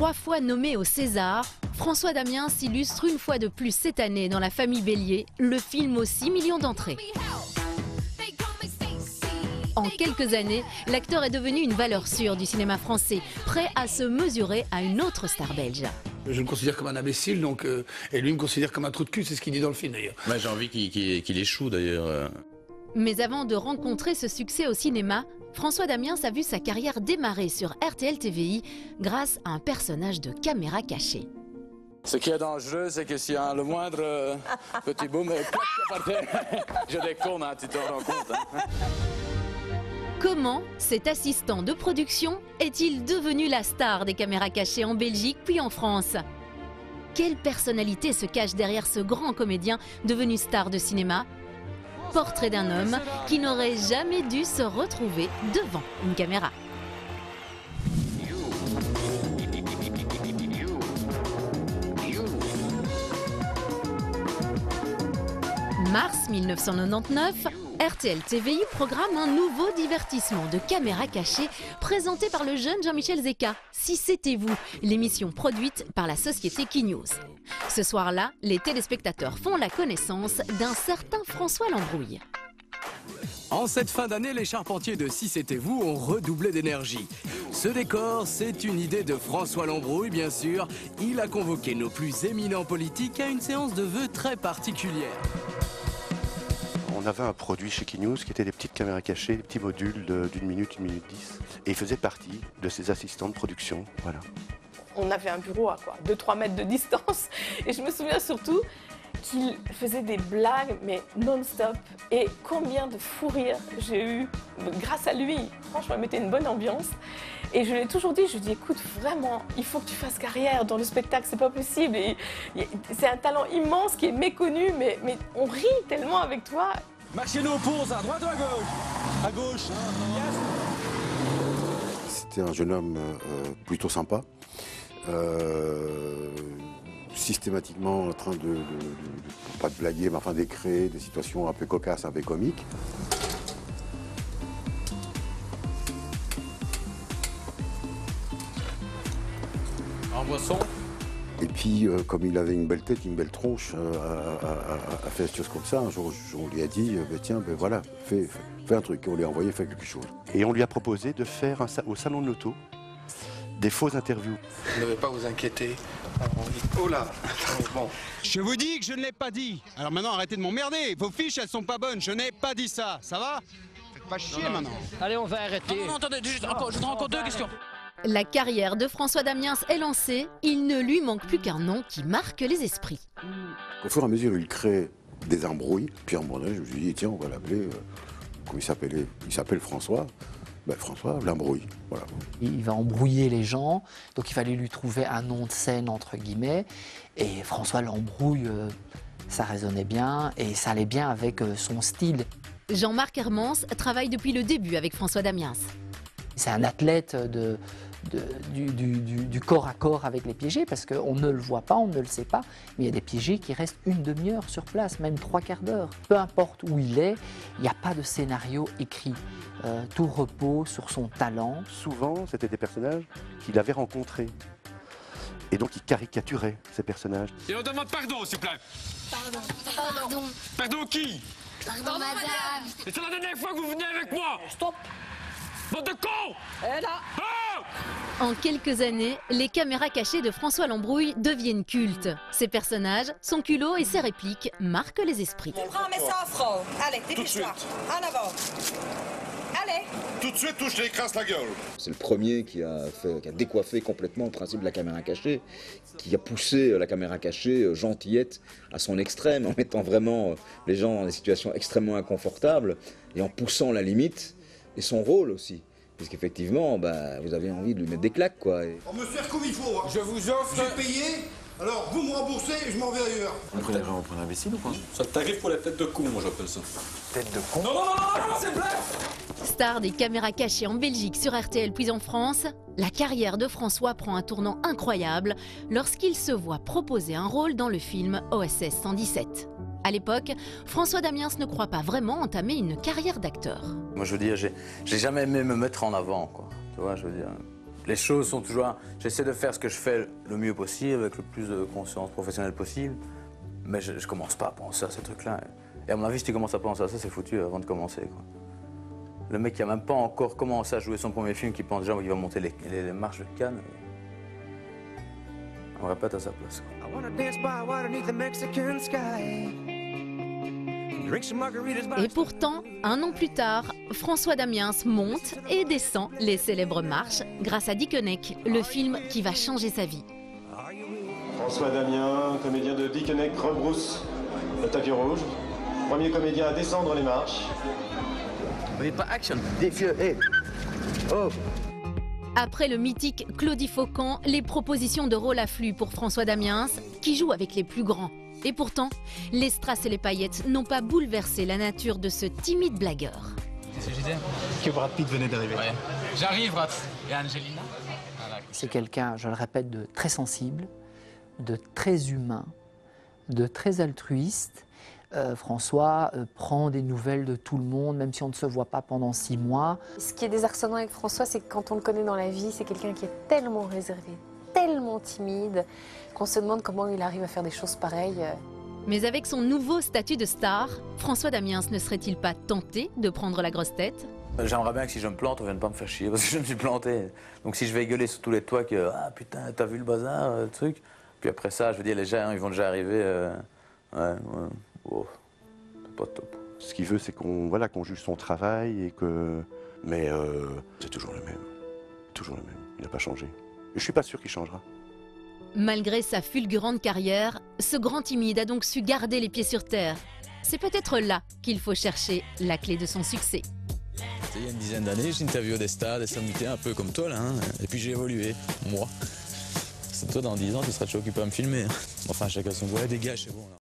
3 fois nommé au César, François Damiens s'illustre une fois de plus cette année dans La Famille Bélier, le film aux 6 millions d'entrées. En quelques années, l'acteur est devenu une valeur sûre du cinéma français, prêt à se mesurer à une autre star belge. Je me considère comme un imbécile, donc, et lui me considère comme un trou de cul, c'est ce qu'il dit dans le film d'ailleurs. Moi j'ai envie qu'il échoue d'ailleurs. Mais avant de rencontrer ce succès au cinéma, François Damiens a vu sa carrière démarrer sur RTL TVI grâce à un personnage de caméra cachée. Ce qui est dangereux, c'est que s'il y a le moindre petit boom, clac, par terre. Je déconne, hein, tu te rends compte. Hein. Comment cet assistant de production est-il devenu la star des caméras cachées en Belgique puis en France? Quelle personnalité se cache derrière ce grand comédien devenu star de cinéma? Portrait d'un homme qui n'aurait jamais dû se retrouver devant une caméra. Mars 1999, RTL TVI programme un nouveau divertissement de caméra cachée présenté par le jeune Jean-Michel Zeka. Si c'était vous, l'émission produite par la société Keynews. Ce soir-là, les téléspectateurs font la connaissance d'un certain François Lambrouille. En cette fin d'année, les charpentiers de Si c'était vous ont redoublé d'énergie. Ce décor, c'est une idée de François Lambrouille, bien sûr. Il a convoqué nos plus éminents politiques à une séance de vœux très particulière. On avait un produit chez Keynews qui était des petites caméras cachées, des petits modules d'une minute, 1 minute 10. Et il faisait partie de ses assistants de production. Voilà. On avait un bureau à 2-3 mètres de distance. Et je me souviens surtout qu'il faisait des blagues, mais non-stop. Et combien de fous rires j'ai eu grâce à lui. Franchement, il mettait une bonne ambiance. Et je lui ai toujours dit, écoute, vraiment, il faut que tu fasses carrière dans le spectacle, c'est pas possible. C'est un talent immense qui est méconnu, mais on rit tellement avec toi. Marchez-nous aux pauses, à droite ou à gauche? À gauche. C'était un jeune homme plutôt sympa. Systématiquement en train pas de blaguer, mais enfin d'écrire des situations un peu cocasses, un peu comiques. En boisson. Et puis, comme il avait une belle tête, une belle tronche, à faire des choses comme ça, un jour, on lui a dit, tiens, voilà, fais un truc. Et on lui a envoyé faire quelque chose. Et on lui a proposé de faire au salon de l'auto des fausses interviews. Vous n'avez pas à vous inquiéter. Oh là. Bon. Je vous dis que je ne l'ai pas dit. Alors maintenant, arrêtez de m'emmerder. Vos fiches, elles sont pas bonnes. Je n'ai pas dit ça. Ça va? Faites pas chier maintenant. Allez, on va arrêter. Non, attendez, je te rends encore 2 questions. La carrière de François Damiens est lancée, il ne lui manque plus qu'un nom qui marque les esprits. Au fur et à mesure, il crée des embrouilles. Puis à un moment donné, je me suis dit, tiens, on va l'appeler, comment il s'appelait? Il s'appelle François. François l'embrouille, voilà. Il va embrouiller les gens, donc il fallait lui trouver un nom de scène, entre guillemets. Et François l'embrouille, ça résonnait bien et ça allait bien avec son style. Jean-Marc Hermans travaille depuis le début avec François Damiens. C'est un athlète du corps à corps avec les piégés, parce qu'on ne le voit pas, on ne le sait pas, mais il y a des piégés qui restent 1 demi-heure sur place, même 3/4 d'heure. Peu importe où il est, il n'y a pas de scénario écrit. Tout repose sur son talent. Souvent, c'était des personnages qu'il avait rencontrés. Et donc, il caricaturait ces personnages. Et on demande pardon, s'il vous plaît. Pardon. Pardon qui? Pardon, madame. Et c'est la dernière fois que vous venez avec moi. Stop! Bande de cons! Et là! Oh! En quelques années, les caméras cachées de François Lambrouille deviennent cultes. Ses personnages, son culot et ses répliques marquent les esprits. Prends mes 100 francs. Allez, dépêche-toi. En avant. Allez. Tout de suite, touche l'écrase la gueule. C'est le premier qui a décoiffé complètement le principe de la caméra cachée, qui a poussé la caméra cachée gentillette à son extrême, en mettant vraiment les gens dans des situations extrêmement inconfortables et en poussant la limite. Et son rôle aussi, parce qu'effectivement, vous avez envie de lui mettre des claques, quoi. On me sert comme il faut, hein. Je vous offre... J'ai payé, alors vous me remboursez et je m'en vais ailleurs. Vous prenez vraiment pour un imbécile ou quoi? Ça t'arrive pour la tête de con, moi j'appelle ça. Tête de con? Non, c'est blague. Star des caméras cachées en Belgique, sur RTL puis en France, la carrière de François prend un tournant incroyable lorsqu'il se voit proposer un rôle dans le film OSS 117. À l'époque, François Damiens ne croit pas vraiment entamer une carrière d'acteur. Moi, je veux dire, j'ai jamais aimé me mettre en avant, quoi. Tu vois, je veux dire, Les choses sont toujours... J'essaie de faire ce que je fais le mieux possible, avec le plus de conscience professionnelle possible. Mais je commence pas à penser à ces trucs-là. Et à mon avis, si tu commences à penser à ça, c'est foutu avant de commencer, quoi. Le mec qui a même pas encore commencé à jouer son premier film, qui pense déjà qu'il va monter les marches de Cannes, on répète à sa place, quoi. Et pourtant, un an plus tard, François Damiens monte et descend les célèbres marches grâce à Dickeneck, le film qui va changer sa vie. François Damiens, comédien de Dickeneck, rebrousse le tapis rouge. Premier comédien à descendre les marches. Oui, pas action. Oh. Après le mythique Claudie Faucon, les propositions de rôle affluent pour François Damiens, qui joue avec les plus grands. Et pourtant, les strass et les paillettes n'ont pas bouleversé la nature de ce timide blagueur. Qu'est-ce que je disais? Que Brad Pitt venait d'arriver. Ouais. J'arrive, Brad. Et Angelina? C'est quelqu'un, je le répète, de très sensible, de très humain, de très altruiste. François prend des nouvelles de tout le monde, même si on ne se voit pas pendant 6 mois. Ce qui est désarçonnant avec François, c'est que quand on le connaît dans la vie, c'est quelqu'un qui est tellement réservé, tellement timide, qu'on se demande comment il arrive à faire des choses pareilles. Mais avec son nouveau statut de star, François Damiens ne serait-il pas tenté de prendre la grosse tête? J'aimerais bien que si je me plante, on vienne pas me faire chier, parce que je me suis planté. Donc si je vais gueuler sur tous les toits que « Ah putain, t'as vu le bazar, le truc ?» Puis après ça, je veux dire, les gens, ils vont déjà arriver... Oh, c'est pas top. Ce qu'il veut, c'est qu'on qu'on juge son travail et que... Mais c'est toujours le même. Toujours le même. Il n'a pas changé. Et je suis pas sûr qu'il changera. Malgré sa fulgurante carrière, ce grand timide a donc su garder les pieds sur terre. C'est peut-être là qu'il faut chercher la clé de son succès. Il y a une dizaine d'années, j'interviewais des stars, des sommités un peu comme toi là, hein. Et puis j'ai évolué, moi. C'est toi dans 10 ans, tu seras toujours occupé à me filmer. Enfin, chacun son voix, des gars, c'est bon là.